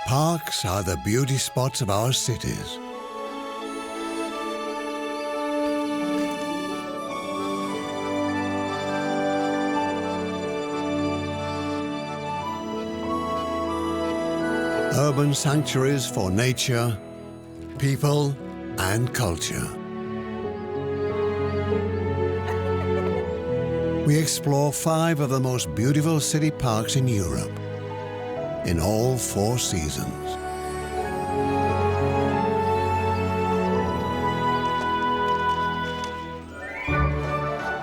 Parks are the beauty spots of our cities. Urban sanctuaries for nature, people, and culture. We explore 5 of the most beautiful city parks in Europe, in all 4 seasons.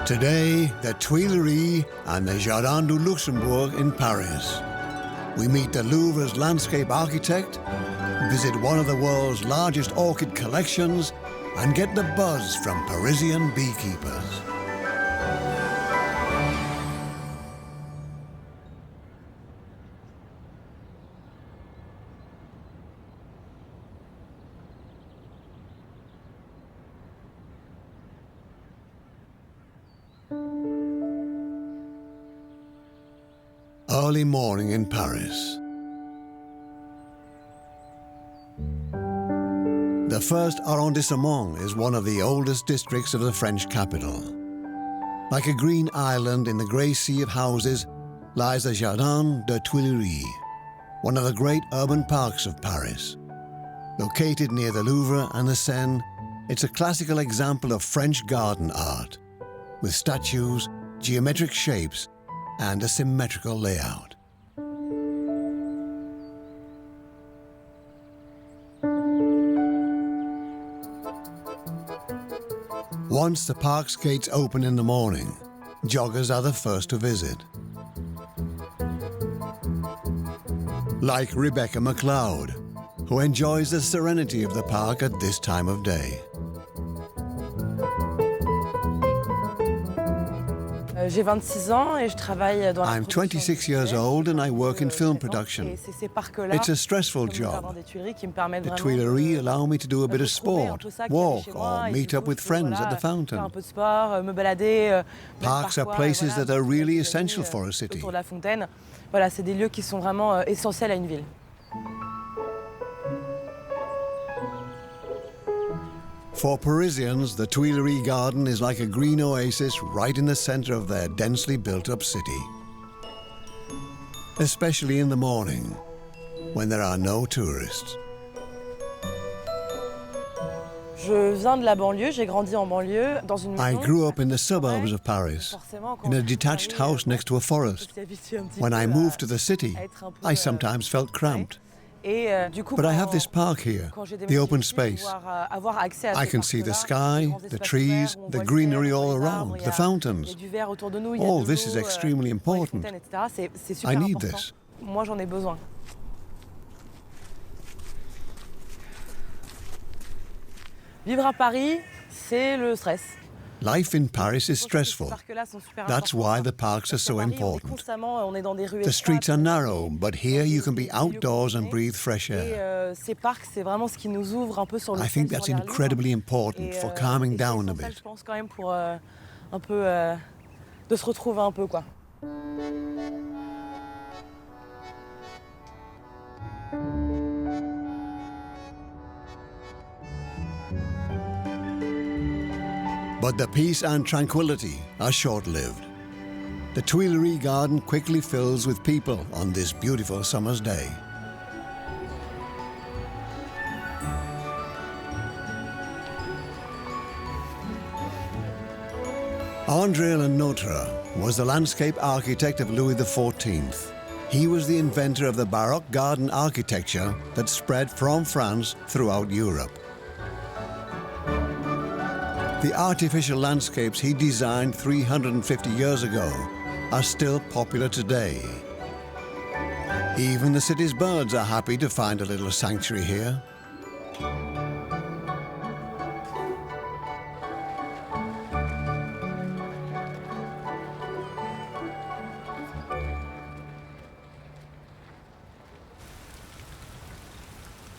Today, the Tuileries and the Jardin du Luxembourg in Paris. We meet the Louvre's landscape architect, visit one of the world's largest orchid collections, and get the buzz from Parisian beekeepers. Early morning in Paris. The first arrondissement is one of the oldest districts of the French capital. Like a green island in the grey sea of houses lies the Jardin des Tuileries, one of the great urban parks of Paris. Located near the Louvre and the Seine, it's a classical example of French garden art, with statues, geometric shapes, and a symmetrical layout. Once the park's gates open in the morning, joggers are the first to visit. Like Rebecca MacLeod, who enjoys the serenity of the park at this time of day. I'm 26 years old and I work in film production. It's a stressful job. The Tuileries allow me to do a bit of sport, walk or meet up with friends at the fountain. Parks are places that are really essential for a city. For Parisians, the Tuileries Garden is like a green oasis right in the center of their densely built-up city. Especially in the morning, when there are no tourists. I grew up in the suburbs of Paris, in a detached house next to a forest. When I moved to the city, I sometimes felt cramped. But I have this park here, the open space. I can see the sky, the trees, the greenery all around, the fountains. All this is extremely important. I need this. Vivre à Paris, c'est le stress. Life in Paris is stressful. That's why the parks are so important. The streets are narrow, but here you can be outdoors and breathe fresh air. I think that's incredibly important for calming down a bit. But the peace and tranquility are short-lived. The Tuileries Garden quickly fills with people on this beautiful summer's day. André Lenotre was the landscape architect of Louis XIV. He was the inventor of the Baroque garden architecture that spread from France throughout Europe. The artificial landscapes he designed 350 years ago are still popular today. Even the city's birds are happy to find a little sanctuary here.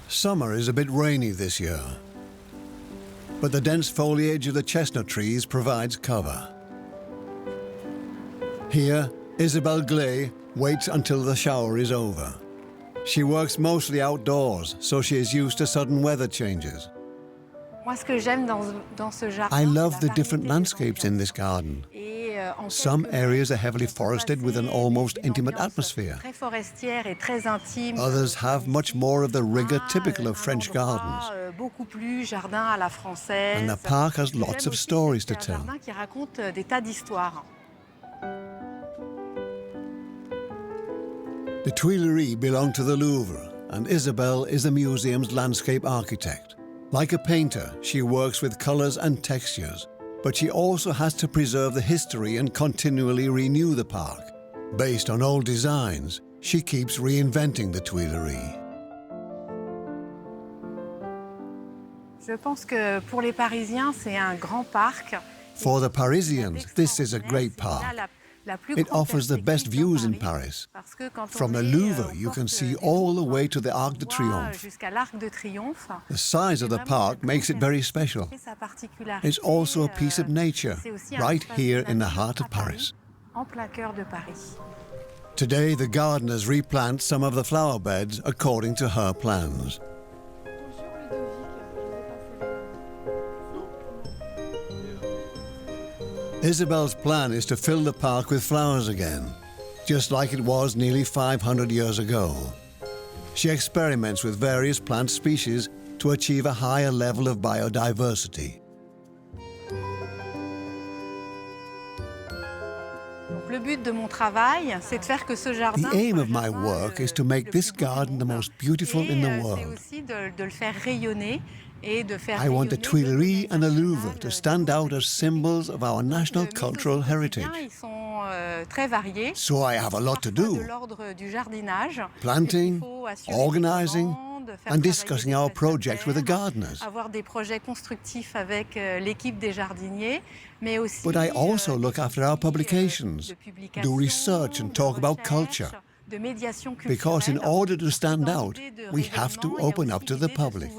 Summer is a bit rainy this year, but the dense foliage of the chestnut trees provides cover. Here, Isabelle Glay waits until the shower is over. She works mostly outdoors, so she is used to sudden weather changes. Moi, ce que j'aime dans ce jardin, I love c'est the la different variété des landscapes in this garden. Et, en Some quelques areas are mètres, heavily on peut forested with an passer almost d'une intimate ambiance atmosphere. Très forestière et très intime. Others have much more of the rigor à, typical of un French endroit, gardens. Beaucoup plus jardin à la française. And the park has Ce que lots j'aime of aussi, stories c'est to un tell. jardin qui raconte des tas d'histoires. The Tuileries belong to the Louvre, and Isabelle is the museum's landscape architect. Like a painter, she works with colors and textures, but she also has to preserve the history and continually renew the park. Based on old designs, she keeps reinventing the Tuileries. Je pense que pour les Parisiens, c'est un grand parc. For the Parisians, this is a great park. It offers the best views in Paris. From the Louvre, you can see all the way to the Arc de Triomphe. The size of the park makes it very special. It's also a piece of nature, right here in the heart of Paris. Today, the gardeners replant some of the flower beds according to her plans. Isabelle's plan is to fill the park with flowers again, just like it was nearly 500 years ago. She experiments with various plant species to achieve a higher level of biodiversity. The aim of my work is to make this garden the most beautiful in the world. I want the Tuileries and the Louvre to stand out as symbols of our national cultural heritage. So I have a lot to do: planting, organizing, and discussing our projects with the gardeners. But I also look after our publications, do research and talk about culture. Because in order to stand out, we have to open up to the public.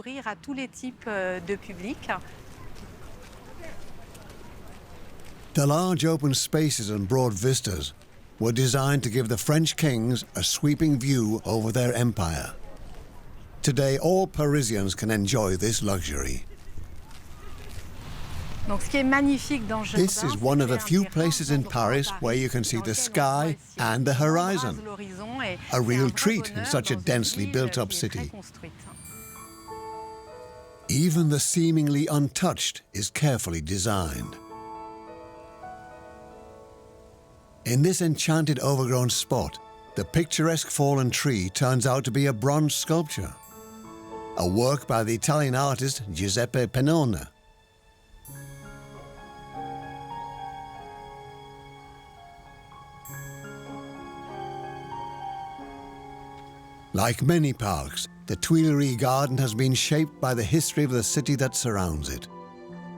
The large open spaces and broad vistas were designed to give the French kings a sweeping view over their empire. Today, all Parisians can enjoy this luxury. This is one of the few places in Paris where you can see the sky and the horizon. A real treat in such a densely built-up city. Even the seemingly untouched is carefully designed. In this enchanted overgrown spot, the picturesque fallen tree turns out to be a bronze sculpture, a work by the Italian artist Giuseppe Pennone. Like many parks, the Tuileries Garden has been shaped by the history of the city that surrounds it.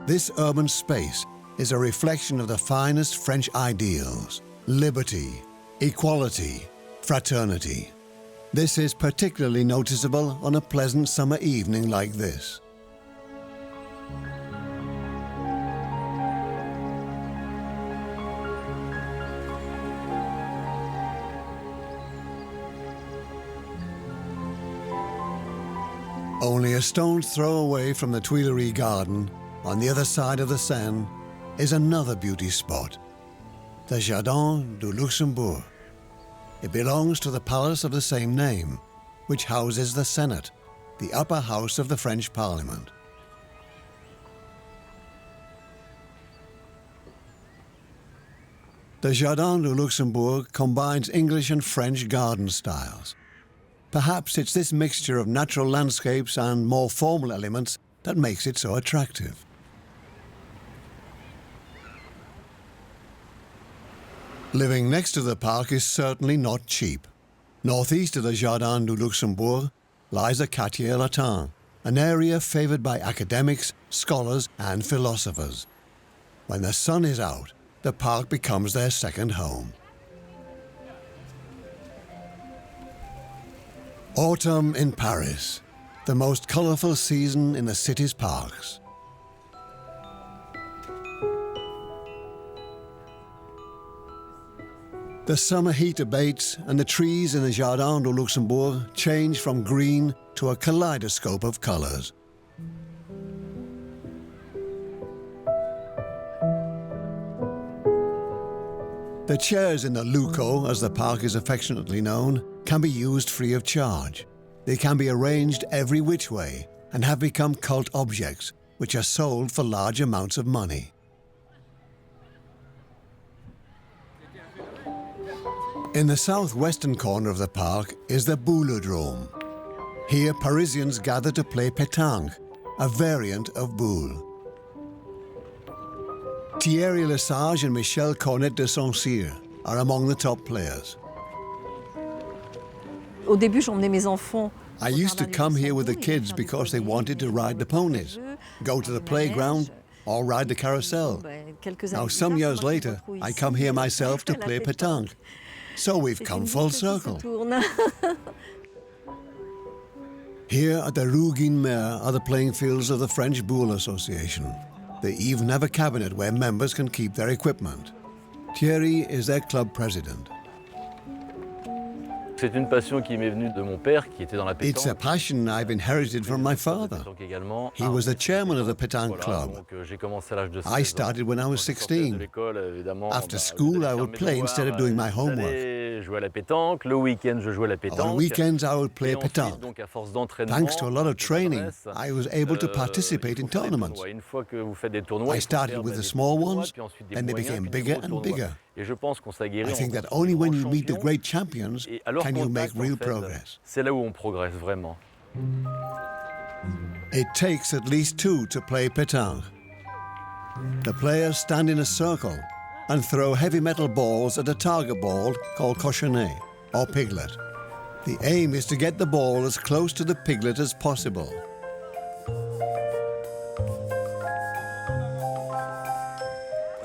This urban space is a reflection of the finest French ideals: liberty, equality, fraternity. This is particularly noticeable on a pleasant summer evening like this. Only a stone's throw away from the Tuileries Garden, on the other side of the Seine, is another beauty spot, the Jardin du Luxembourg. It belongs to the palace of the same name, which houses the Senate, the upper house of the French Parliament. The Jardin du Luxembourg combines English and French garden styles. Perhaps it's this mixture of natural landscapes and more formal elements that makes it so attractive. Living next to the park is certainly not cheap. Northeast of the Jardin du Luxembourg lies the Quartier Latin, an area favoured by academics, scholars and philosophers. When the sun is out, the park becomes their second home. Autumn in Paris, the most colourful season in the city's parks. The summer heat abates and the trees in the Jardin du Luxembourg change from green to a kaleidoscope of colours. The chairs in the Luco, as the park is affectionately known, can be used free of charge. They can be arranged every which way and have become cult objects, which are sold for large amounts of money. In the southwestern corner of the park is the Boulodrome. Here Parisians gather to play Pétanque, a variant of boule. Thierry Lesage and Michel Cornet de Saint-Cyr are among the top players. Au début, j'emmenais mes enfants. I used to come here with the kids because they wanted to ride the ponies, go to the playground, or ride the carousel. Now, some years later, I come here myself to play pétanque. So we've come full circle. Here at the Rue Guinemer are the playing fields of the French Boule Association. They even have a cabinet where members can keep their equipment. Thierry is their club president. C'est une passion qui m'est venue de mon père qui était dans la pétanque. It's a passion I've inherited from my father. He was the chairman of the Pétanque club. I started when I was 16. After school, I would play instead of doing my homework. On weekends, I would play pétanque. Thanks to a lot of training, I was able to participate in tournaments. I started with the small ones, then they became bigger and bigger. I think that only when you meet the great champions can you make real progress. C'est là où on progresse vraiment. It takes at least two to play pétanque. The players stand in a circle and throw heavy metal balls at a target ball called cochonnet, or piglet. The aim is to get the ball as close to the piglet as possible.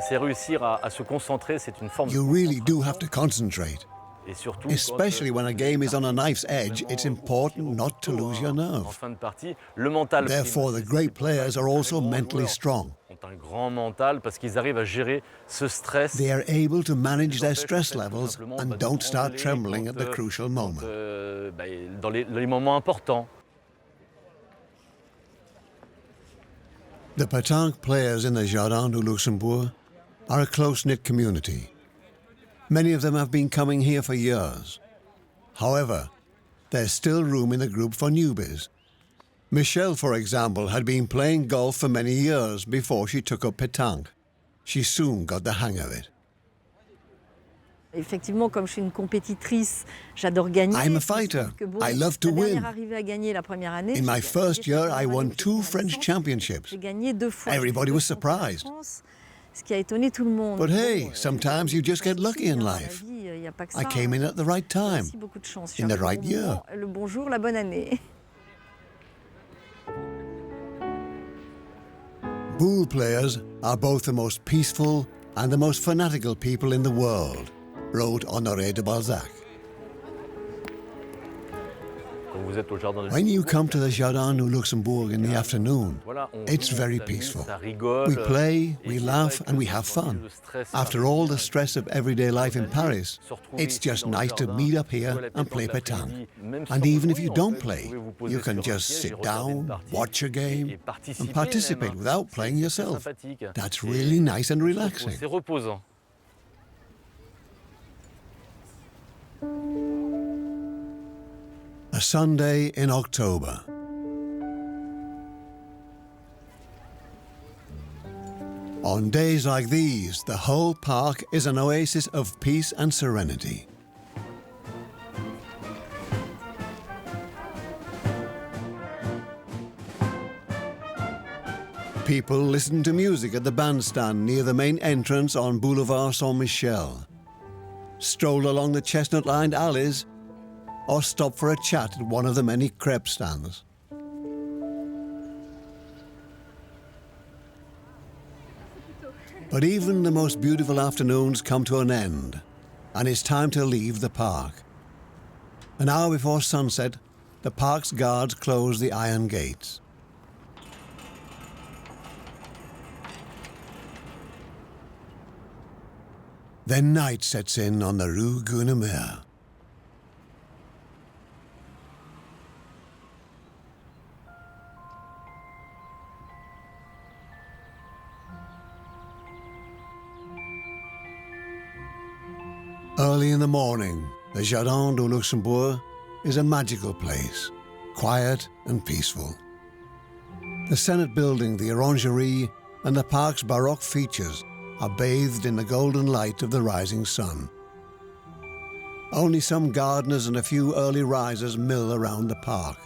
C'est réussir à se concentrer, c'est une forme de You really do have to concentrate. Et surtout, Especially when a game is on a knife's edge, it's important not to lose your en nerve. fin de partie, le mental. Therefore, the great players are also mentally strong. Ont un grand mental parce qu'ils arrivent à gérer ce stress. They are able to manage their stress levels and don't start trembling at the crucial moment. Dans les moments importants. The pétanque players in the Jardin du Luxembourg are a close-knit community. Many of them have been coming here for years. However, there's still room in the group for newbies. Michelle, for example, had been playing golf for many years before she took up pétanque. She soon got the hang of it. Effectivement, comme je suis une compétitrice, j'adore gagner. I'm a fighter. I love to win. In my first year, I won 2 French championships. Everybody was surprised. But hey, sometimes you just get lucky in life. I came in at the right time, in the right year. Le bonjour, la bonne année. Boule players are both the most peaceful and the most fanatical people in the world, wrote Honoré de Balzac. When you come to the Jardin du Luxembourg in the afternoon, it's very peaceful. We play, we laugh, and we have fun. After all the stress of everyday life in Paris, it's just nice to meet up here and play pétanque. And even if you don't play, you can just sit down, watch a game, and participate without playing yourself. That's really nice and relaxing. C'est reposant. A Sunday in October. On days like these, the whole park is an oasis of peace and serenity. People listen to music at the bandstand near the main entrance on Boulevard Saint-Michel, stroll along the chestnut-lined alleys, or stop for a chat at one of the many crepe stands. But even the most beautiful afternoons come to an end, and it's time to leave the park. An hour before sunset, the park's guards close the iron gates. Then night sets in on the Rue Guenemer. Early in the morning, the Jardin du Luxembourg is a magical place, quiet and peaceful. The Senate building, the Orangerie, and the park's Baroque features are bathed in the golden light of the rising sun. Only some gardeners and a few early risers mill around the park.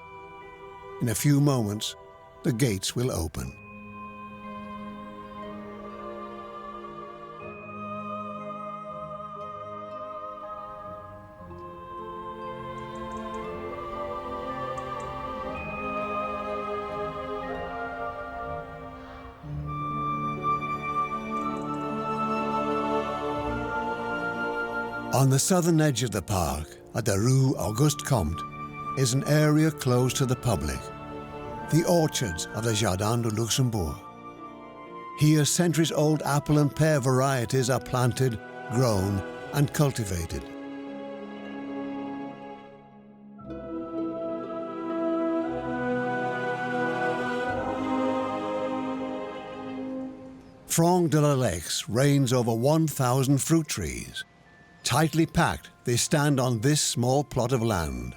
In a few moments, the gates will open. On the southern edge of the park, at the Rue Auguste Comte, is an area closed to the public, the orchards of the Jardin du Luxembourg. Here, centuries-old apple and pear varieties are planted, grown, and cultivated. Franck de la Lex reigns over 1,000 fruit trees. Tightly packed, they stand on this small plot of land.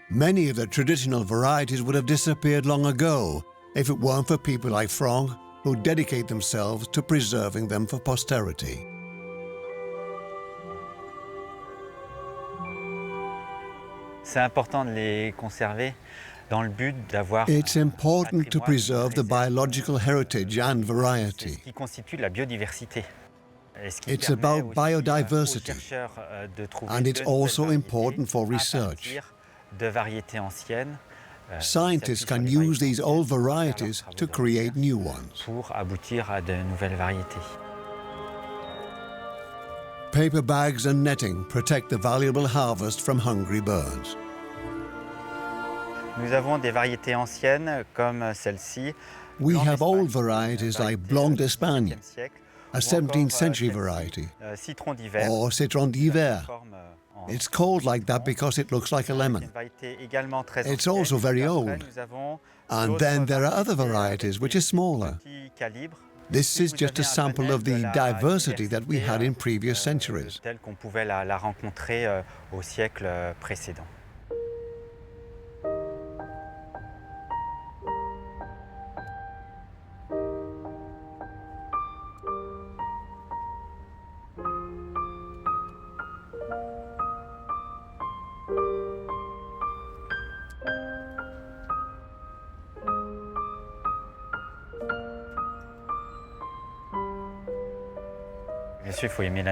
Many of the traditional varieties would have disappeared long ago if it weren't for people like Franck who dedicate themselves to preserving them for posterity. C'est important de les conserver dans le but d'avoir. It's important to preserve the biological heritage and C'est variety. ce qui constitue la biodiversité. It's about biodiversity, and it's also important for research. Scientists can use these old varieties to create new ones. Pour aboutir à de nouvelles variétés. Paper bags and netting protect the valuable harvest from hungry birds. Nous avons des variétés anciennes comme celle-ci. We have old varieties like Blanc d'Espagne, a 17th century variety, Citron d'hiver. or Citron d'hiver. It's called like that because it looks like a lemon. It's also very old. And then there are other varieties which are smaller. This is just a sample of the diversity that we had in previous centuries. Telle qu'on pouvait la rencontrer au siècle précédent.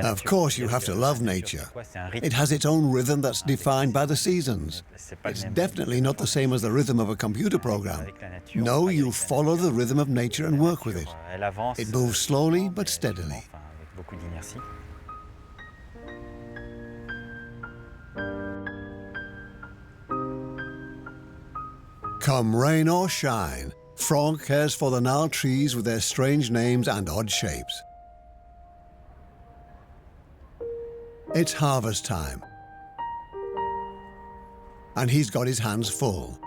Of course, you have to love nature. It has its own rhythm that's defined by the seasons. It's definitely not the same as the rhythm of a computer program. No, you follow the rhythm of nature and work with it. It moves slowly but steadily. Come rain or shine, Franck cares for the gnarled trees with their strange names and odd shapes. It's harvest time, and he's got his hands full.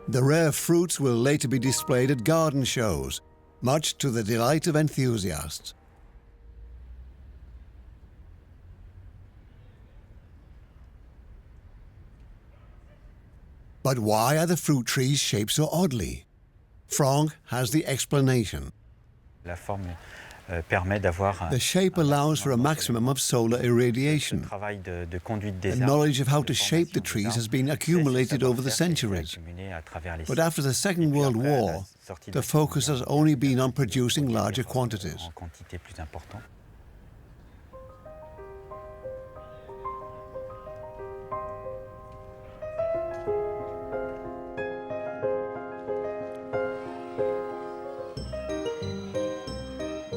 The rare fruits will later be displayed at garden shows, much to the delight of enthusiasts. But why are the fruit trees shaped so oddly? Franck has the explanation. La forme permet d'avoir The shape allows for a maximum of solar irradiation. The knowledge of how to shape the trees has been accumulated over the centuries. But after the Second World War, the focus has only been on producing larger quantities.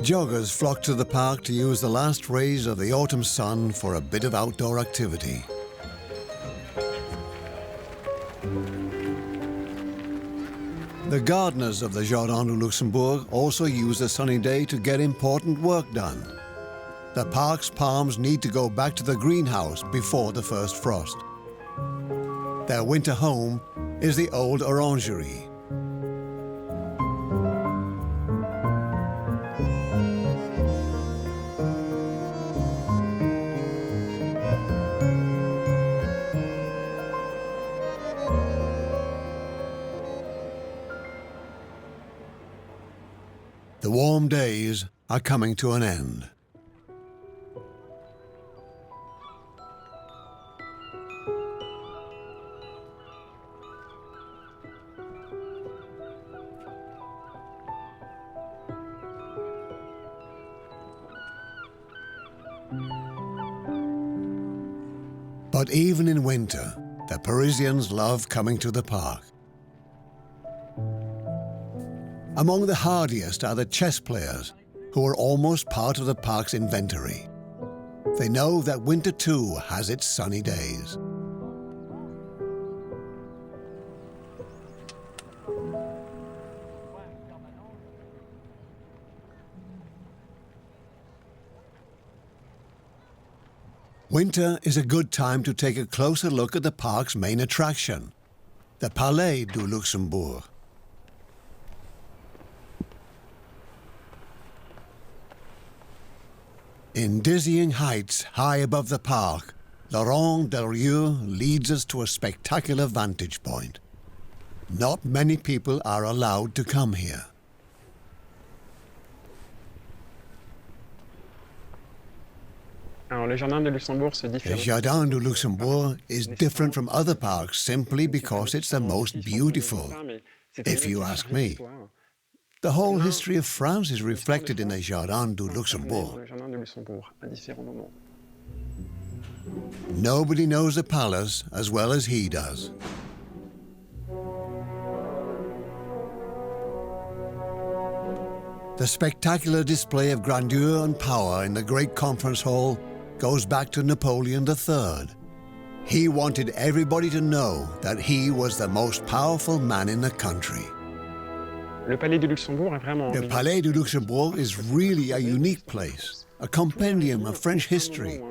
Joggers flock to the park to use the last rays of the autumn sun for a bit of outdoor activity. The gardeners of the Jardin du Luxembourg also use a sunny day to get important work done. The park's palms need to go back to the greenhouse before the first frost. Their winter home is the old orangery. The warm days are coming to an end. But even in winter, the Parisians love coming to the park. Among the hardiest are the chess players, who are almost part of the park's inventory. They know that winter too has its sunny days. Winter is a good time to take a closer look at the park's main attraction, the Palais du Luxembourg. In dizzying heights high above the park, Laurent Delrieux leads us to a spectacular vantage point. Not many people are allowed to come here. Le Jardin du Luxembourg The Jardin du Luxembourg is different from other parks simply because it's the most beautiful, if you ask me. The whole history of France is reflected in the Jardin du Luxembourg. Nobody knows the palace as well as he does. The spectacular display of grandeur and power in the great conference hall goes back to Napoleon III. He wanted everybody to know that he was the most powerful man in the country. Le Palais du Luxembourg est vraiment... The Palais du Luxembourg is really a unique place, a compendium of French history,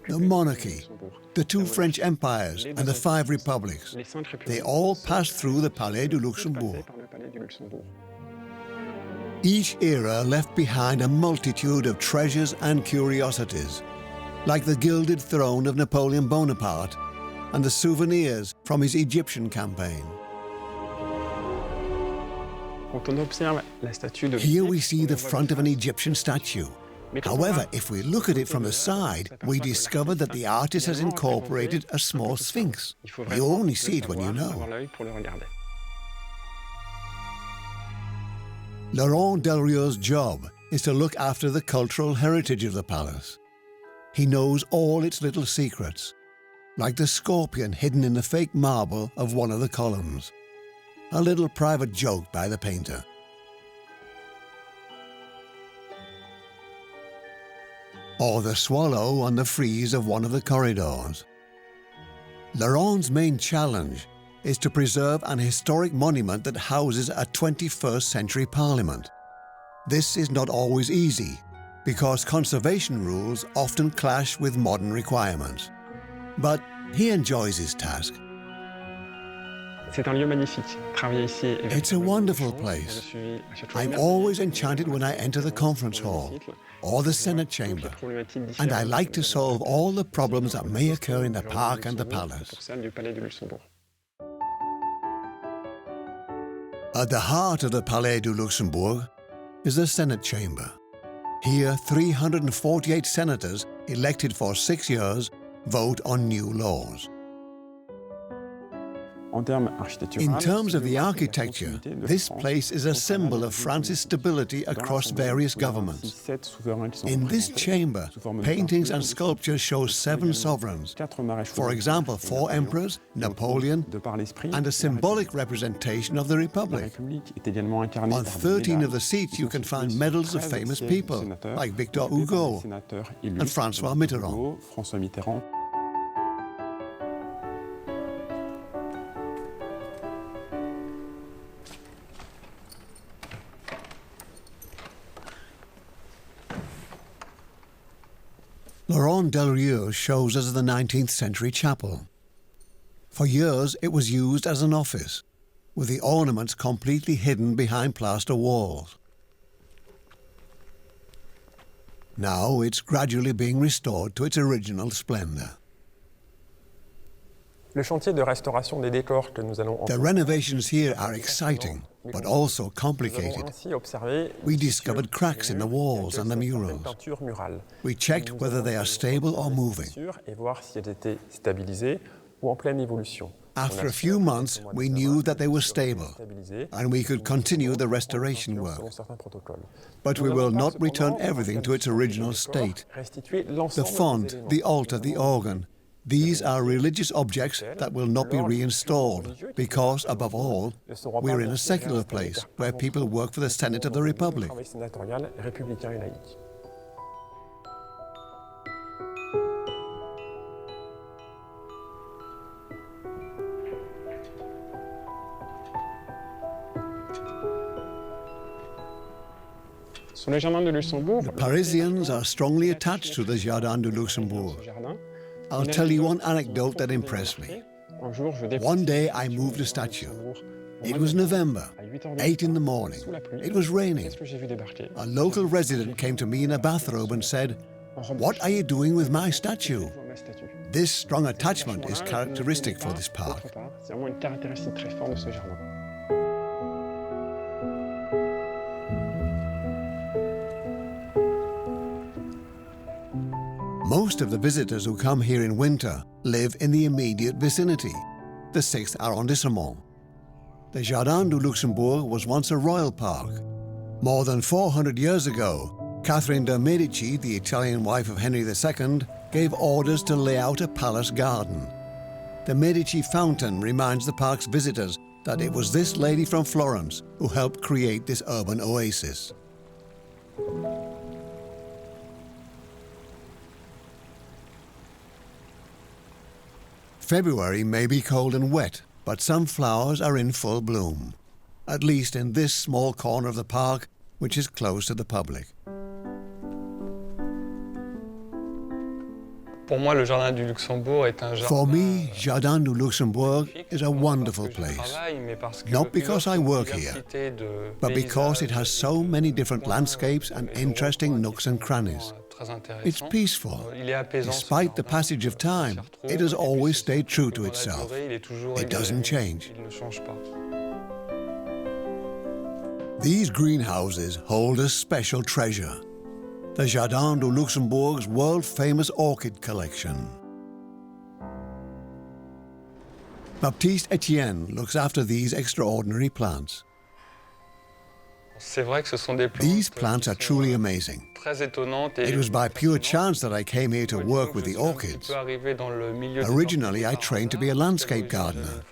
the monarchy, the two French empires, and the 5 republics. They all passed through the Palais du Luxembourg. Each era left behind a multitude of treasures and curiosities, like the gilded throne of Napoleon Bonaparte and the souvenirs from his Egyptian campaign. Here we see the front of an Egyptian statue. However, if we look at it from the side, we discover that the artist has incorporated a small sphinx. You only see it when you know. Laurent Delrieux's job is to look after the cultural heritage of the palace. He knows all its little secrets, like the scorpion hidden in the fake marble of one of the columns. A little private joke by the painter. Or the swallow on the frieze of one of the corridors. Laurent's main challenge is to preserve an historic monument that houses a 21st century parliament. This is not always easy, because conservation rules often clash with modern requirements. But he enjoys his task. It's a wonderful place. I'm always enchanted when I enter the conference hall or the Senate chamber, and I like to solve all the problems that may occur in the park and the palace. At the heart of the Palais du Luxembourg is the Senate chamber. Here, 348 senators, elected for 6 years, vote on new laws. In terms of the architecture, this place is a symbol of France's stability across various governments. In this chamber, paintings and sculptures show 7 sovereigns. For example, 4 emperors, Napoleon, and a symbolic representation of the Republic. On 13 of the seats you can find medals of famous people, like Victor Hugo and François Mitterrand. del Rieu shows us the 19th century chapel. For years it was used as an office, with the ornaments completely hidden behind plaster walls. Now it's gradually being restored to its original splendor. Le chantier de restauration des décors que nous allons The renovations here are exciting, but also complicated. We discovered cracks in the walls and the murals. We checked whether they are stable or moving. After a few months, we knew that they were stable, and we could continue the restoration work. But we will not return everything to its original state. The font, the altar, the organ, these are religious objects that will not be reinstalled because, above all, we're in a secular place where people work for the Senate of the Republic. The Parisians are strongly attached to the Jardin du Luxembourg. I'll tell you one anecdote that impressed me. One day I moved a statue. It was November, 8 in the morning. It was raining. A local resident came to me in a bathrobe and said, "What are you doing with my statue?" This strong attachment is characteristic for this park. Most of the visitors who come here in winter live in the immediate vicinity, the 6th arrondissement. The Jardin du Luxembourg was once a royal park. More than 400 years ago, Catherine de' Medici, the Italian wife of Henry II, gave orders to lay out a palace garden. The Medici fountain reminds the park's visitors that it was this lady from Florence who helped create this urban oasis. February may be cold and wet, but some flowers are in full bloom, at least in this small corner of the park, which is closed to the public. For me, Jardin du Luxembourg is a wonderful place, not because I work here, but because it has so many different landscapes and interesting nooks and crannies. It's peaceful. Despite the passage of time, it has always stayed true to itself. It doesn't change. These greenhouses hold a special treasure: the Jardin du Luxembourg's world-famous orchid collection. Baptiste Etienne looks after these extraordinary plants. These plants are truly amazing. It was by pure chance that I came here to work with the orchids. Originally, I trained to be a landscape gardener.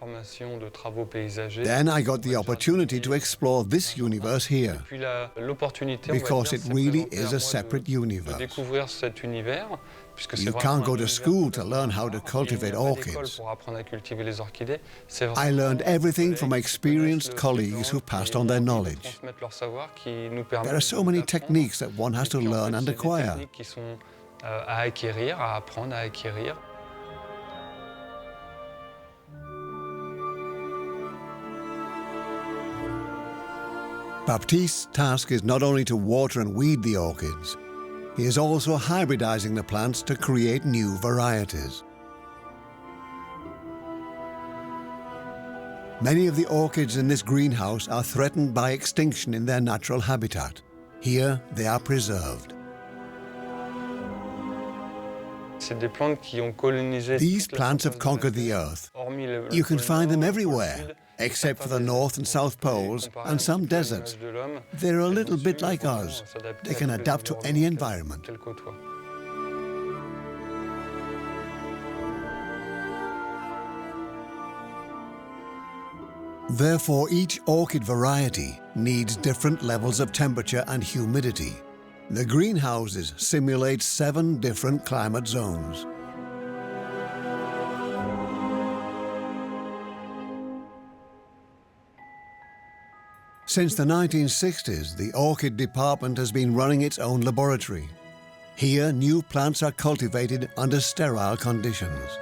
Then I got the opportunity to explore this universe here, because it really is a separate universe. You can't go to school to learn how to cultivate orchids. I learned everything from experienced colleagues who passed on their knowledge. There are so many techniques that one has to learn and acquire. Baptiste's task is not only to water and weed the orchids, he is also hybridizing the plants to create new varieties. Many of the orchids in this greenhouse are threatened by extinction in their natural habitat. Here, they are preserved. These plants have conquered the earth. You can find them everywhere, except for the North and South Poles and some deserts. They're a little bit like us. They can adapt to any environment. Therefore, each orchid variety needs different levels of temperature and humidity. The greenhouses simulate 7 different climate zones. Since the 1960s, the orchid department has been running its own laboratory. Here, new plants are cultivated under sterile conditions.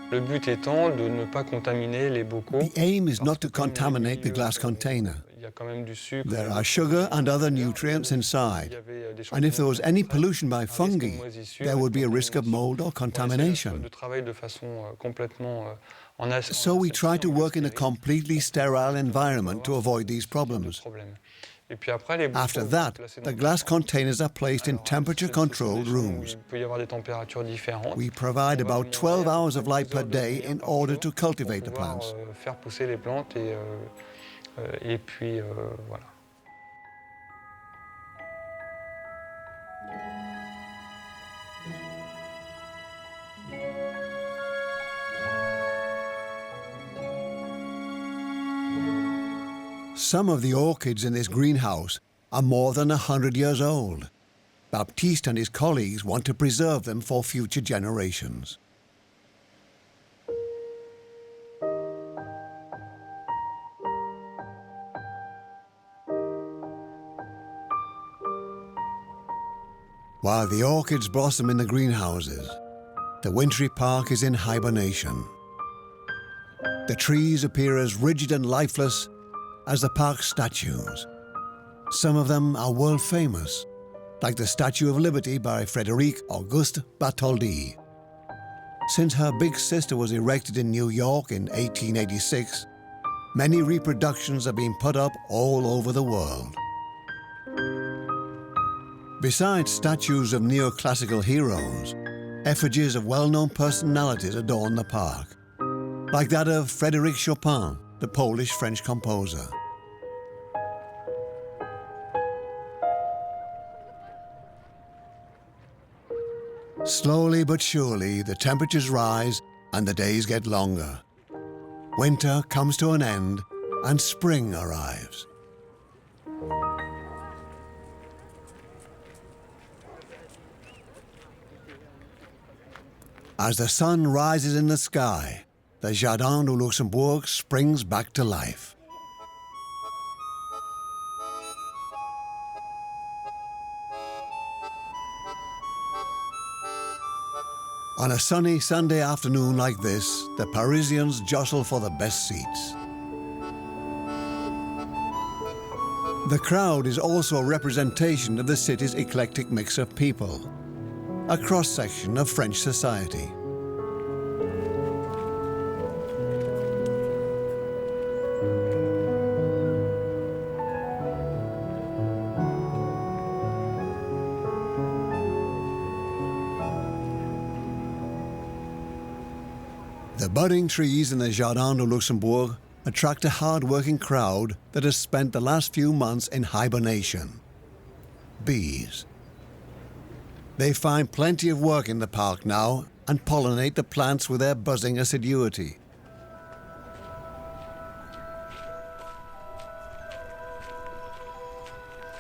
Le but étant de ne pas contaminer les bocaux. The aim is not to contaminate the glass container. Il y a quand même du sucre. There are sugar and other nutrients inside, and if there was any pollution by fungi, there would be a risk of mold or contamination. So we try to work in a completely sterile environment to avoid these problems. After that, the glass containers are placed in temperature-controlled rooms. We provide about 12 hours of light per day in order to cultivate the plants. Some of the orchids in this greenhouse are more than 100 years old. Baptiste and his colleagues want to preserve them for future generations. While the orchids blossom in the greenhouses, the wintry park is in hibernation. The trees appear as rigid and lifeless as the park's statues. Some of them are world famous, like the Statue of Liberty by Frédéric Auguste Bartholdi. Since her big sister was erected in New York in 1886, many reproductions have been put up all over the world. Besides statues of neoclassical heroes, effigies of well-known personalities adorn the park, like that of Frédéric Chopin, the Polish-French composer. Slowly but surely, the temperatures rise and the days get longer. Winter comes to an end and spring arrives. As the sun rises in the sky, the Jardin du Luxembourg springs back to life. On a sunny Sunday afternoon like this, the Parisians jostle for the best seats. The crowd is also a representation of the city's eclectic mix of people, a cross-section of French society. The budding trees in the Jardin du Luxembourg attract a hard-working crowd that has spent the last few months in hibernation. Bees. They find plenty of work in the park now and pollinate the plants with their buzzing assiduity.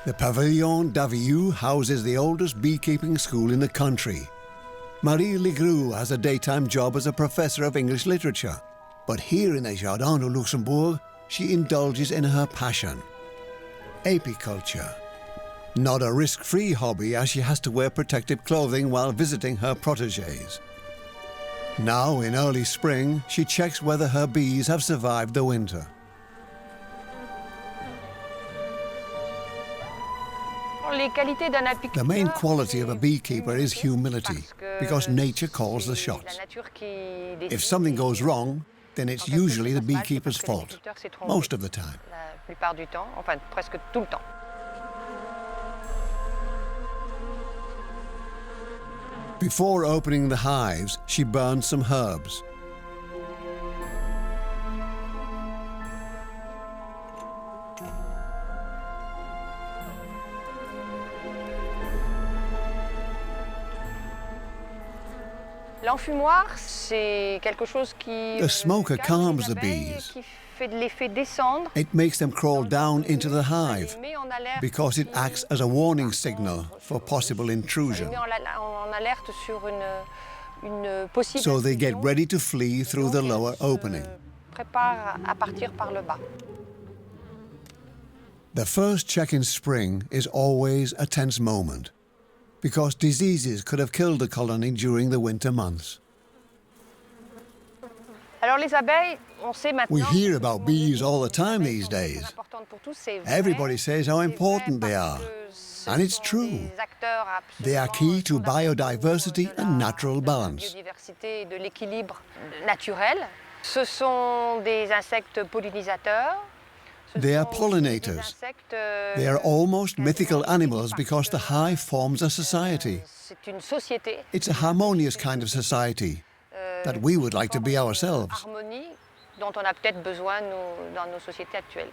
The Pavillon d'Aviou houses the oldest beekeeping school in the country. Marie Legru has a daytime job as a professor of English literature, but here in the Jardin du Luxembourg, she indulges in her passion, apiculture. Not a risk-free hobby, as she has to wear protective clothing while visiting her protégés. Now, in early spring, she checks whether her bees have survived the winter. The main quality of a beekeeper is humility, because nature calls the shots. If something goes wrong, then it's usually the beekeeper's fault, most of the time. Before opening the hives, she burns some herbs. The smoker calms the bees. It makes them crawl down into the hive because it acts as a warning signal for possible intrusion. So they get ready to flee through the lower opening. The first check in spring is always a tense moment, because diseases could have killed the colony during the winter months. Alors les abeilles, on sait maintenant. We hear about bees all the time these days. Everybody says how important they are, and it's true. They are key to biodiversity and natural balance. Biodiversité et de l'équilibre naturel. Ce sont des insectes pollinisateurs. They are pollinators. They are almost mythical animals because the hive forms a society. C'est une société. It's a harmonious kind of society that we would like to be ourselves. Harmonie dont on a peut-être besoin dans nos sociétés actuelles.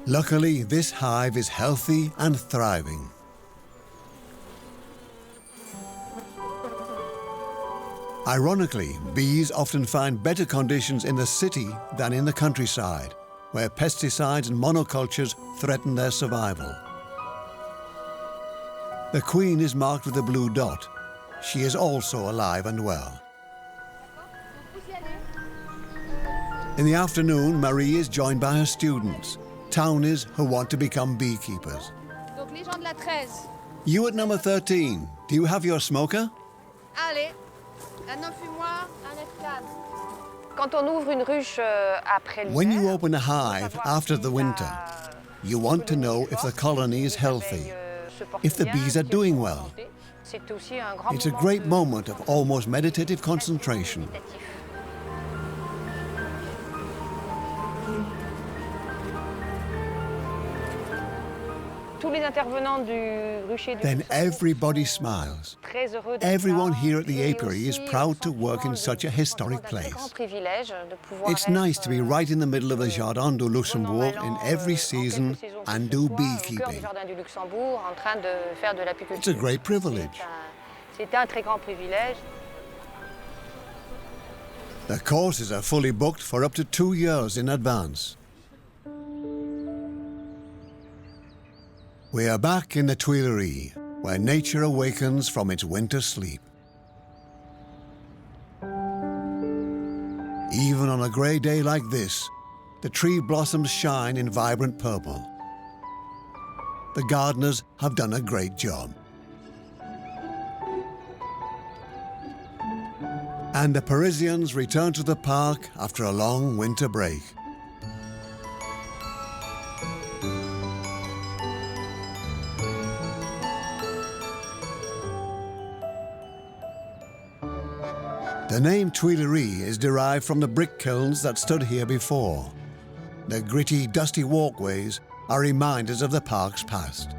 Luckily, this hive is healthy and thriving. Ironically, bees often find better conditions in the city than in the countryside, where pesticides and monocultures threaten their survival. The queen is marked with a blue dot. She is also alive and well. In the afternoon, Marie is joined by her students, townies who want to become beekeepers. Donc les gens de la 13. You at number 13, do you have your smoker? Allez, un enfumoir, un esclave. Quand on ouvre une ruche après l'hiver, When you open a hive after the winter, you want to know if the colony is healthy, if the bees are doing well. It's a great moment of almost meditative concentration. Then everybody smiles. Everyone here at the apiary is proud to work in such a historic place. It's nice to be right in the middle of the Jardin du Luxembourg in every season and do beekeeping. It's a great privilege. The courses are fully booked for up to 2 years in advance. We are back in the Tuileries, where nature awakens from its winter sleep. Even on a grey day like this, the tree blossoms shine in vibrant purple. The gardeners have done a great job. And the Parisians return to the park after a long winter break. The name Tuileries is derived from the brick kilns that stood here before. The gritty, dusty walkways are reminders of the park's past.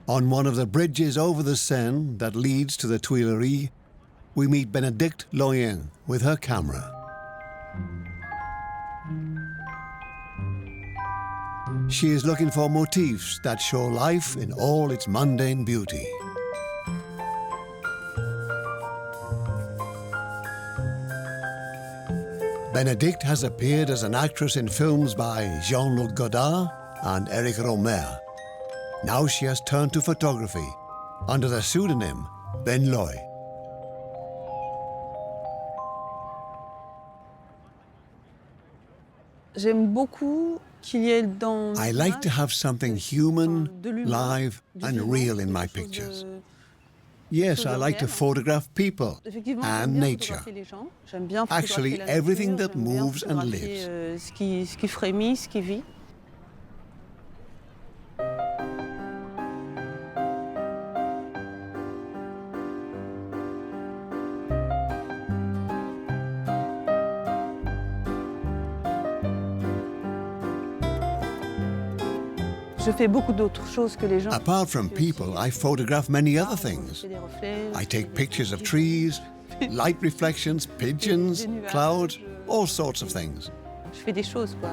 On one of the bridges over the Seine that leads to the Tuileries, we meet Bénédicte Loyen with her camera. She is looking for motifs that show life in all its mundane beauty. Bénédicte has appeared as an actress in films by Jean-Luc Godard and Éric Rohmer. Now she has turned to photography under the pseudonym Ben Loy. J'aime beaucoup qu'il y ait dans I like to have something human, live, and real in my pictures. Yes, I like to photograph people and nature. Actually, everything that moves and lives. Ce qui frémit, ce qui vit. Je fais beaucoup d'autres choses que les gens. Apart from people, I photograph many other things. I take pictures of trees, light reflections, pigeons, clouds, all sorts of things. Je fais des choses, quoi.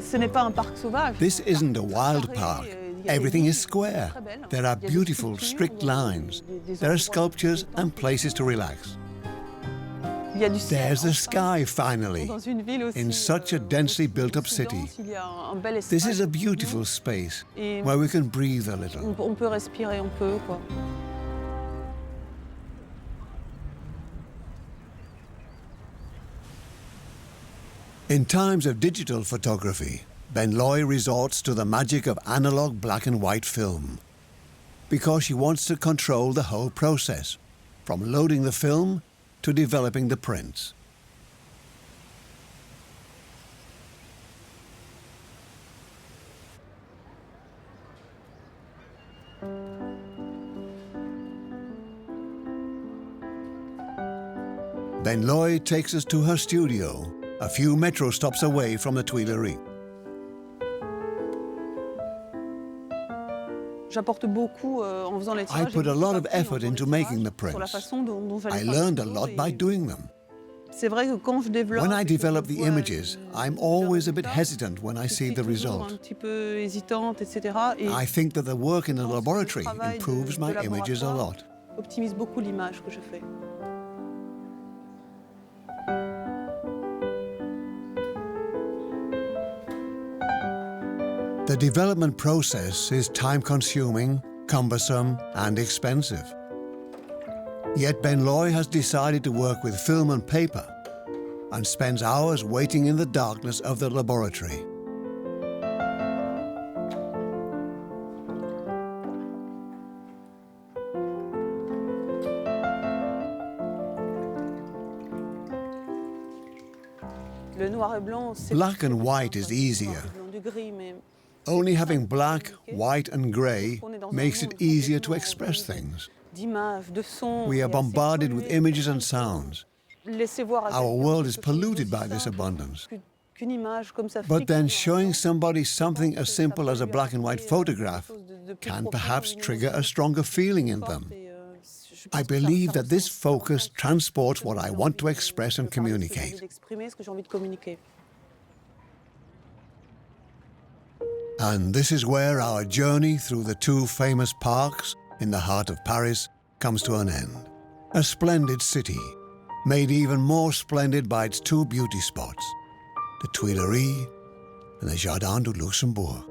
Ce n'est pas un parc sauvage. This isn't a wild park. Everything is square. There are beautiful, strict lines. There are sculptures and places to relax. There's the sky, finally, in such a densely built-up city. This is a beautiful space where we can breathe a little. On peut respirer un peu, quoi. In times of digital photography, Benloy resorts to the magic of analog black and white film, because she wants to control the whole process, from loading the film to developing the prints. Benloy takes us to her studio, a few metro stops away from the Tuileries. J'apporte beaucoup en faisant les I tirages. put a lot of effort into making the prints. I learned a lot by doing them. C'est vrai que quand je développe, When I develop the images, I'm always a bit hesitant when I see the un result. petit peu hésitante, etc. Et I think that the work in the je pense que laboratory le travail improves de my images a laboratoire lot. optimise beaucoup l'image que je fais. The development process is time-consuming, cumbersome, and expensive. Yet Benloy has decided to work with film and paper and spends hours waiting in the darkness of the laboratory. Le noir et blanc, c'est Black and white is easier. du gris, mais Only having black, white, and grey makes it easier to express things. d'images, de sons. We are bombarded with images and sounds. Our world is polluted by this abundance. But then showing somebody something as simple as a black and white photograph can perhaps trigger a stronger feeling in them. I believe that this focus transports what I want to express and communicate. And this is where our journey through the two famous parks in the heart of Paris comes to an end. A splendid city, made even more splendid by its two beauty spots, the Tuileries and the Jardin du Luxembourg.